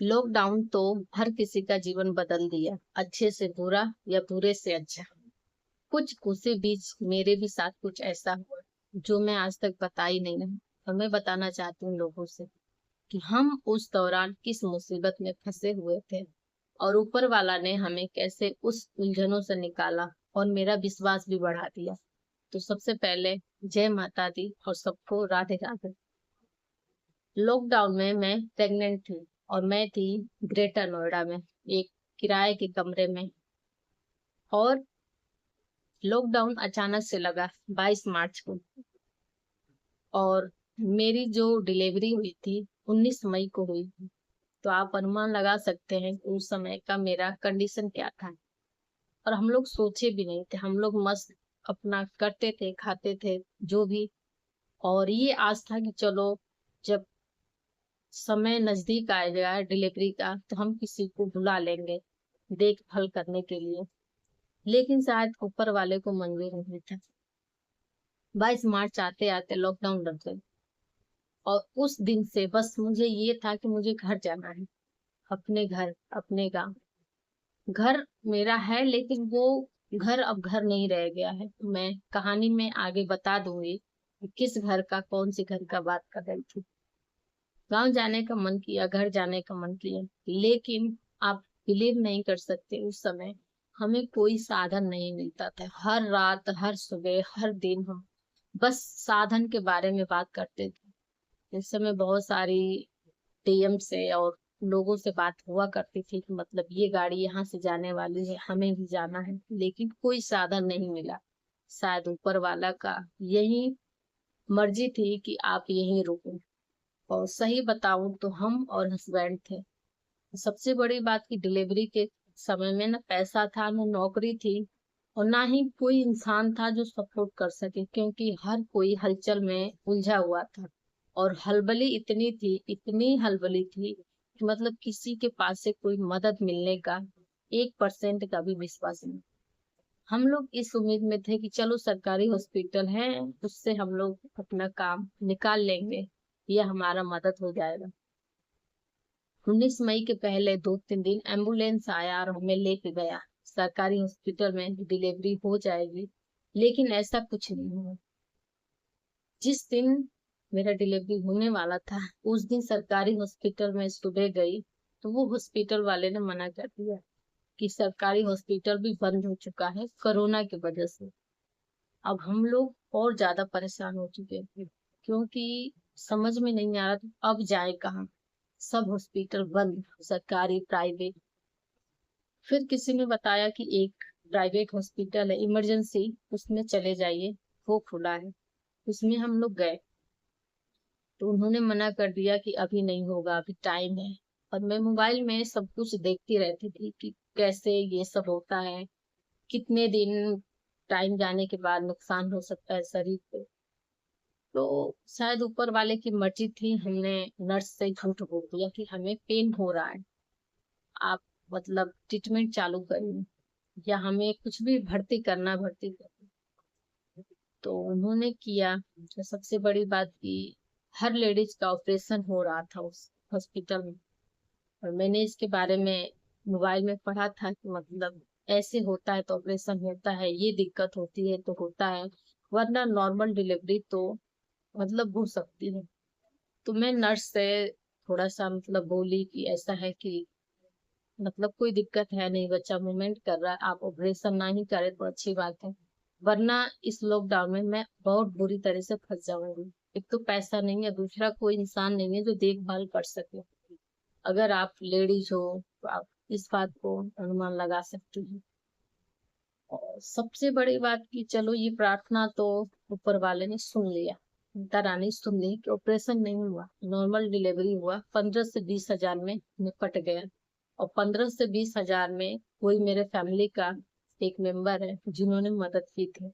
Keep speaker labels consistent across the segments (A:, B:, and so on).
A: Lockdown तो हर किसी का जीवन बदल दिया, अच्छे से बुरा या बुरे से अच्छा। कुछ उसी बीच मेरे भी साथ कुछ ऐसा हुआ जो मैं आज तक बता ही नहीं रही। और मैं बताना चाहती हूँ लोगों से कि हम उस दौरान किस मुसीबत में फंसे हुए थे और ऊपर वाला ने हमें कैसे उस उलझनों से निकाला और मेरा विश्वास भी बढ़ा दिया। तो सबसे पहले जय माता दी और सबको राधे राधे। लॉकडाउन में मैं प्रेग्नेंट थी और मैं थी ग्रेटर नोएडा में एक किराए के कमरे में। और लॉकडाउन अचानक से लगा 22 मार्च को। और मेरी जो डिलीवरी हुई थी 19 मई को हुई थी। तो आप अनुमान लगा सकते हैं कि उस समय का मेरा कंडीशन क्या था। और हम लोग सोचे भी नहीं थे, हम लोग मस्त अपना करते थे, खाते थे जो भी। और ये आस था कि चलो, जब समय नजदीक आएगा डिलीवरी का तो हम किसी को बुला लेंगे देखभाल करने के लिए। लेकिन शायद ऊपर वाले को मंजूर नहीं था। 22 मार्च आते आते लॉकडाउन लग गई। और उस दिन से बस मुझे ये था कि मुझे घर जाना है, अपने घर, अपने गांव। घर मेरा है लेकिन वो घर अब घर नहीं रह गया है। मैं कहानी में आगे बता दूंगी कि किस घर का, कौन सी घर का बात कर रही थी। गांव जाने का मन किया, घर जाने का मन किया, लेकिन आप बिलीव नहीं कर सकते, उस समय हमें कोई साधन नहीं मिलता था। हर रात, हर सुबह, हर दिन हम बस साधन के बारे में बात करते थे। इस समय बहुत सारी डीएम से और लोगों से बात हुआ करती थी कि मतलब ये गाड़ी यहाँ से जाने वाली है, हमें भी जाना है, लेकिन कोई साधन नहीं मिला। शायद ऊपर वाला का यही मर्जी थी कि आप यहीं रुको। और सही बताऊं तो हम और हस्बैंड थे। सबसे बड़ी बात की डिलीवरी के समय में ना पैसा था, ना नौकरी थी, और ना ही कोई इंसान था जो सपोर्ट कर सके, क्योंकि हर कोई हलचल में उलझा हुआ था। और हलबली इतनी थी, इतनी हलबली थी कि मतलब किसी के पास से कोई मदद मिलने का 1% का भी विश्वास नहीं। हम लोग इस उम्मीद में थे कि चलो सरकारी हॉस्पिटल है, उससे हम लोग अपना काम निकाल लेंगे, यह हमारा मदद हो जाएगा। 19 मई के पहले 2-3 दिन एम्बुलेंस आया और हमें लेके गया सरकारी हॉस्पिटल में, डिलीवरी हो जाएगी। लेकिन ऐसा कुछ नहीं हुआ। जिस दिन मेरा डिलीवरी होने वाला था उस दिन सरकारी हॉस्पिटल में सुबह गई तो वो हॉस्पिटल वाले ने मना कर दिया कि सरकारी हॉस्पिटल भी बंद हो चुका है कोरोना की वजह से। अब हम लोग और ज्यादा परेशान हो चुके थे, क्योंकि समझ में नहीं आ रहा था अब जाए कहाँ। सब हॉस्पिटल बंद, सरकारी, प्राइवेट। फिर किसी ने बताया कि एक प्राइवेट हॉस्पिटल है इमरजेंसी, उसमें चले जाइए, वो खुला है। उसमें हम लोग गए तो उन्होंने मना कर दिया कि अभी नहीं होगा, अभी टाइम है। और मैं मोबाइल में सब कुछ देखती रहती थी कि कैसे ये सब होता है, कितने दिन टाइम जाने के बाद नुकसान हो सकता है शरीर पे। तो शायद ऊपर वाले की मर्जी थी, हमने नर्स से झूठ बोल दिया कि हमें पेन हो रहा है, आप मतलब ट्रीटमेंट चालू करिए या हमें कुछ भी भर्ती करना, भर्ती करिए। तो उन्होंने किया। तो सबसे बड़ी बात की, हर लेडीज का ऑपरेशन हो रहा था उस हॉस्पिटल में। और मैंने इसके बारे में मोबाइल में पढ़ा था कि मतलब ऐसे होता है तो ऑपरेशन होता है, ये दिक्कत होती है तो होता है, वरना नॉर्मल डिलीवरी तो मतलब हो सकती है। तो मैं नर्स से थोड़ा सा मतलब बोली कि ऐसा है कि मतलब कोई दिक्कत है नहीं, बच्चा मूवमेंट कर रहा है, आप ऑपरेशन ना ही करें तो अच्छी बात है, वरना इस लॉकडाउन में मैं बहुत बुरी तरह से फंस जाऊंगी। एक तो पैसा नहीं है, दूसरा कोई इंसान नहीं है जो देखभाल कर सके। अगर आप लेडीज हो तो आप इस बात को अनुमान लगा सकती हैं। और सबसे बड़ी बात की चलो ये प्रार्थना तो ऊपर वाले ने सुन लिया, माता रानी सुन ली कि ऑपरेशन नहीं हुआ, नॉर्मल डिलीवरी हुआ, 15 से 20 हजार में निपट गया। और 15 से 20 हजार में कोई मेरे फैमिली का एक मेंबर है जिन्होंने मदद की थी,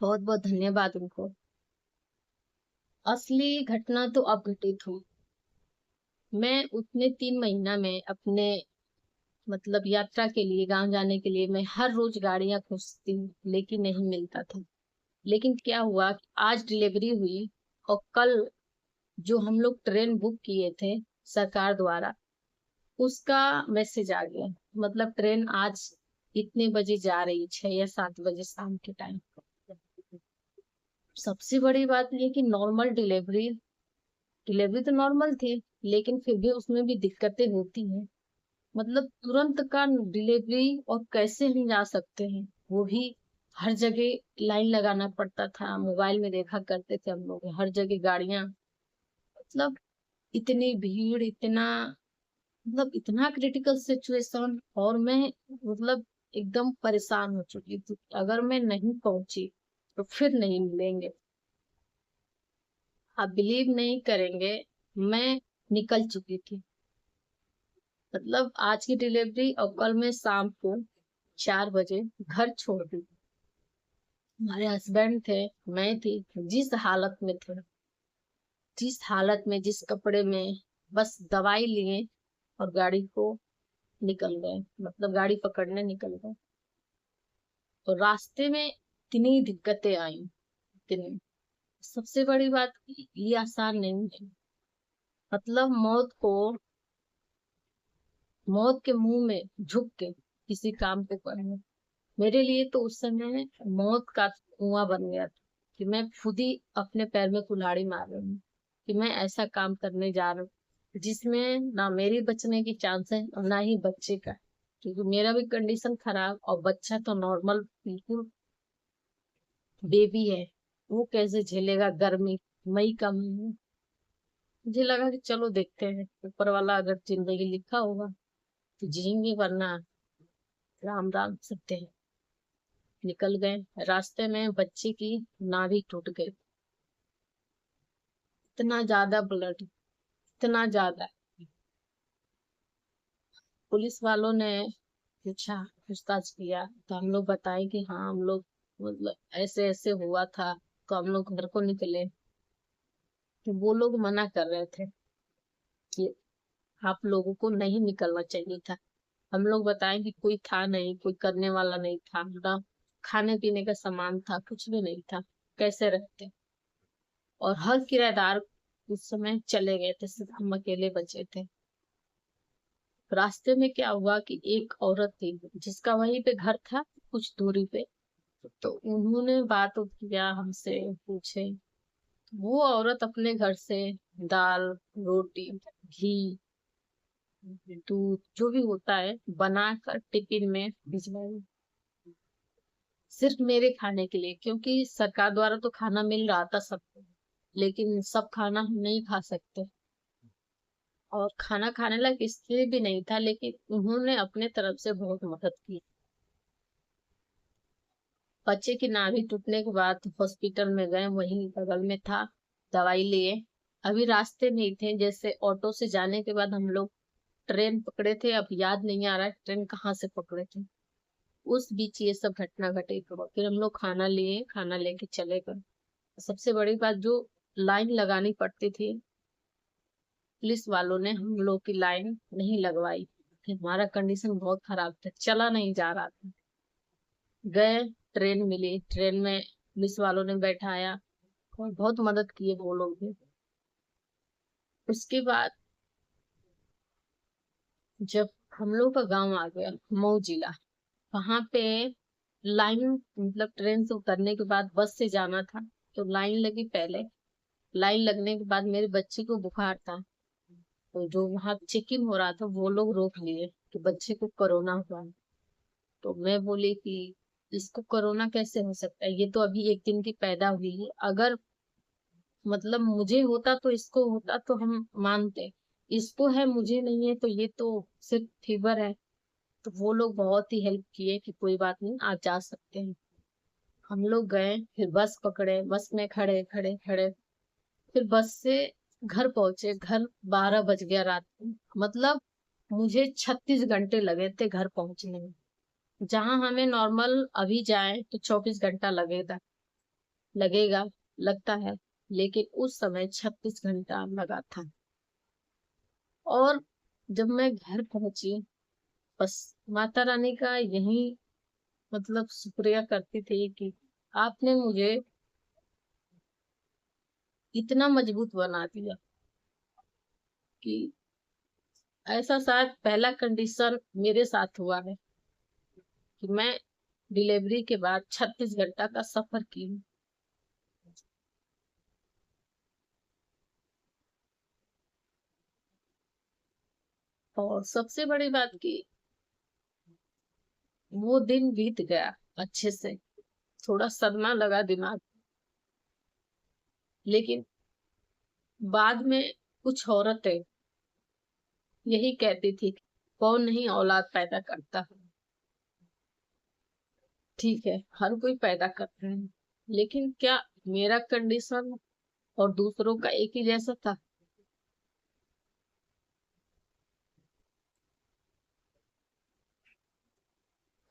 A: बहुत बहुत धन्यवाद उनको। असली घटना तो अब घटित हुई। मैं उतने 3 महीना में अपने मतलब यात्रा के लिए, गांव जाने के लिए मैं हर रोज गाड़ियां खोजती हूँ लेकिन नहीं मिलता था। लेकिन क्या हुआ कि आज डिलीवरी हुई और कल जो हम लोग ट्रेन बुक किए थे सरकार द्वारा, उसका मैसेज आ गया। मतलब ट्रेन आज इतने बजे जा रही, 6 या 7 बजे शाम के टाइम। सबसे बड़ी बात ये कि नॉर्मल डिलीवरी डिलीवरी तो नॉर्मल थी, लेकिन फिर भी उसमें भी दिक्कतें होती हैं। मतलब तुरंत का डिलीवरी, और कैसे नहीं जा सकते हैं, वो भी हर जगह लाइन लगाना पड़ता था। मोबाइल में देखा करते थे हम लोग, हर जगह गाड़ियां, मतलब इतनी भीड़, इतना, मतलब इतना क्रिटिकल सिचुएशन। और मैं, मतलब एकदम परेशान हो चुकी थी। अगर मैं नहीं पहुंची तो फिर नहीं मिलेंगे। आप बिलीव नहीं करेंगे, मैं निकल चुकी थी। मतलब आज की डिलीवरी और कल मैं शाम को 4 बजे घर छोड़ दी। हमारे हस्बैंड थे, मैं थी, जिस हालत में थे, जिस हालत में, जिस कपड़े में, बस दवाई लिए और गाड़ी को निकल गए, मतलब गाड़ी पकड़ने निकल गए। तो रास्ते में इतनी दिक्कतें आई, इतनी। सबसे बड़ी बात, ये आसान नहीं है। मतलब मौत के मुंह में झुक के किसी काम को करना, मेरे लिए तो उस समय मौत का कुआं बन गया था। कि मैं खुद ही अपने पैर में कुल्हाड़ी मार रही हूँ, कि मैं ऐसा काम करने जा रही हूँ जिसमें ना मेरी बचने की चांस है और ना ही बच्चे का। क्योंकि मेरा भी कंडीशन खराब, और बच्चा तो नॉर्मल बिल्कुल बेबी है, वो कैसे झेलेगा गर्मी, मई का महीना। मुझे लगा कि चलो देखते हैं, ऊपर वाला अगर जिंदगी लिखा होगा तो जिएंगे, वरना राम राम सकते हैं। निकल गए। रास्ते में बच्चे की नाभि टूट गई। इतना ज्यादा ब्लड, इतना ज्यादा। पुलिस वालों ने पूछा, पूछताछ किया, तो हम लोग बताए कि हाँ हम लोग, मतलब ऐसे ऐसे हुआ था। तो हम लोग घर को निकले, तो वो लोग मना कर रहे थे कि आप लोगों को नहीं निकलना चाहिए था। हम लोग बताएं कि कोई था नहीं, कोई करने वाला नहीं था ना, खाने पीने का सामान था, कुछ भी नहीं था, कैसे रहते। और हर किराएदार उस समय चले गए थे, सिर्फ हम अकेले बचे थे। रास्ते में क्या हुआ कि एक औरत थी जिसका वहीं पे घर था, कुछ दूरी पे। तो उन्होंने बात किया हमसे, पूछे। वो औरत अपने घर से दाल, रोटी, घी, दूध, जो भी होता है, बनाकर टिफिन में भिजवाई, सिर्फ मेरे खाने के लिए। क्योंकि सरकार द्वारा तो खाना मिल रहा था सबको, लेकिन सब खाना हम नहीं खा सकते। और खाना खाने लायक इसलिए भी नहीं था, लेकिन उन्होंने अपने तरफ से बहुत मदद की। बच्चे की नाभि टूटने के बाद हॉस्पिटल में गए, वहीं बगल में था, दवाई लिए। अभी रास्ते में ही थे, जैसे ऑटो से जाने के बाद हम लोग ट्रेन पकड़े थे। अब याद नहीं आ रहा है ट्रेन कहाँ से पकड़े थे। उस बीच ये सब घटना घटी। तो फिर हम लोग खाना लिए, खाना लेके चले गए। सबसे बड़ी बात, जो लाइन लगानी पड़ती थी, पुलिस वालों ने हम लोग की लाइन नहीं लगवाई। हमारा कंडीशन बहुत खराब था, चला नहीं जा रहा था। गए, ट्रेन मिली, ट्रेन में पुलिस वालों ने बैठाया और बहुत मदद किए वो लोग भी। उसके बाद जब हम लोग का गांव आ गया, मऊ जिला, वहां पे लाइन, मतलब ट्रेन से उतरने के बाद बस से जाना था, तो लाइन लगी पहले। लाइन लगने के बाद मेरे बच्चे को बुखार था, तो जो वहां चेकिंग हो रहा था वो लोग रोक लिए कि बच्चे को कोरोना हुआ है। तो मैं बोली कि इसको कोरोना कैसे हो सकता है, ये तो अभी 1 दिन की पैदा हुई है। अगर मतलब मुझे होता तो इसको होता तो हम मानते, इसको है मुझे नहीं है, तो ये तो सिर्फ फीवर है। तो वो लोग बहुत ही हेल्प किए कि कोई बात नहीं, आप जा सकते हैं। हम लोग गए, फिर बस पकड़े, बस में खड़े खड़े खड़े, फिर बस से घर पहुंचे। घर 12 बज गया रात को। मतलब मुझे 36 घंटे लगे थे घर पहुंचने में। जहां हमें नॉर्मल अभी जाए तो 24 घंटा लगेगा, लगेगा, लगता है, लेकिन उस समय 36 घंटा लगा था। और जब मैं घर पहुंची, बस माता रानी का यही, मतलब शुक्रिया करती थी कि आपने मुझे इतना मजबूत बना दिया कि ऐसा शायद पहला कंडीशन मेरे साथ हुआ है कि मैं डिलीवरी के बाद 36 घंटा का सफर की हूँ। और सबसे बड़ी बात की वो दिन बीत गया अच्छे से, थोड़ा सदमा लगा दिमाग, लेकिन बाद में कुछ औरतें यही कहती थी कि कौन नहीं औलाद पैदा करता। ठीक है, हर कोई पैदा करते हैं, लेकिन क्या मेरा कंडीशन और दूसरों का एक ही जैसा था?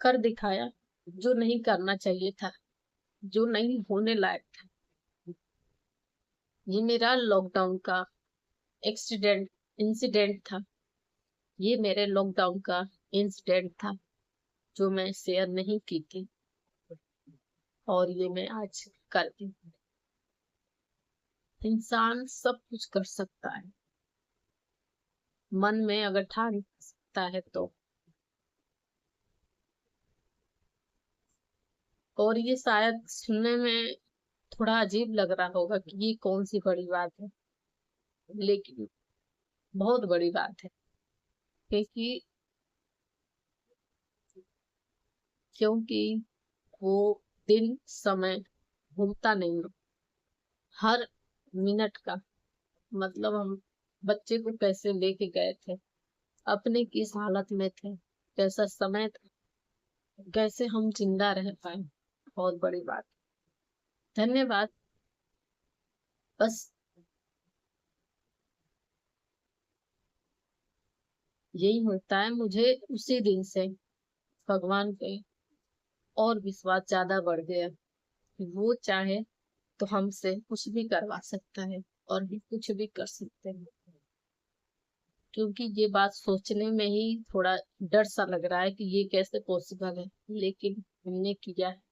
A: कर दिखाया जो नहीं करना चाहिए था, जो नहीं होने लायक था। ये मेरा लॉकडाउन का एक्सीडेंट इंसिडेंट था। ये मेरे लॉकडाउन का इंसिडेंट था जो मैं शेयर नहीं की थी, और ये मैं आज करती हूँ। इंसान सब कुछ कर सकता है, मन में अगर ठान सकता है तो। और ये शायद सुनने में थोड़ा अजीब लग रहा होगा कि ये कौन सी बड़ी बात है, लेकिन बहुत बड़ी बात है। क्योंकि क्योंकि वो दिन समय घूमता नहीं है। हर मिनट का मतलब, हम बच्चे को कैसे लेके गए थे, अपने किस हालत में थे, कैसा समय था, कैसे हम जिंदा रह पाए, बहुत बड़ी बात। धन्यवाद। बस यही होता है, मुझे उसी दिन से भगवान पे और विश्वास ज्यादा बढ़ गया कि वो चाहे तो हमसे कुछ भी करवा सकता है, और भी कुछ भी कर सकते हैं। क्योंकि ये बात सोचने में ही थोड़ा डर सा लग रहा है कि ये कैसे पॉसिबल है, लेकिन हमने किया है।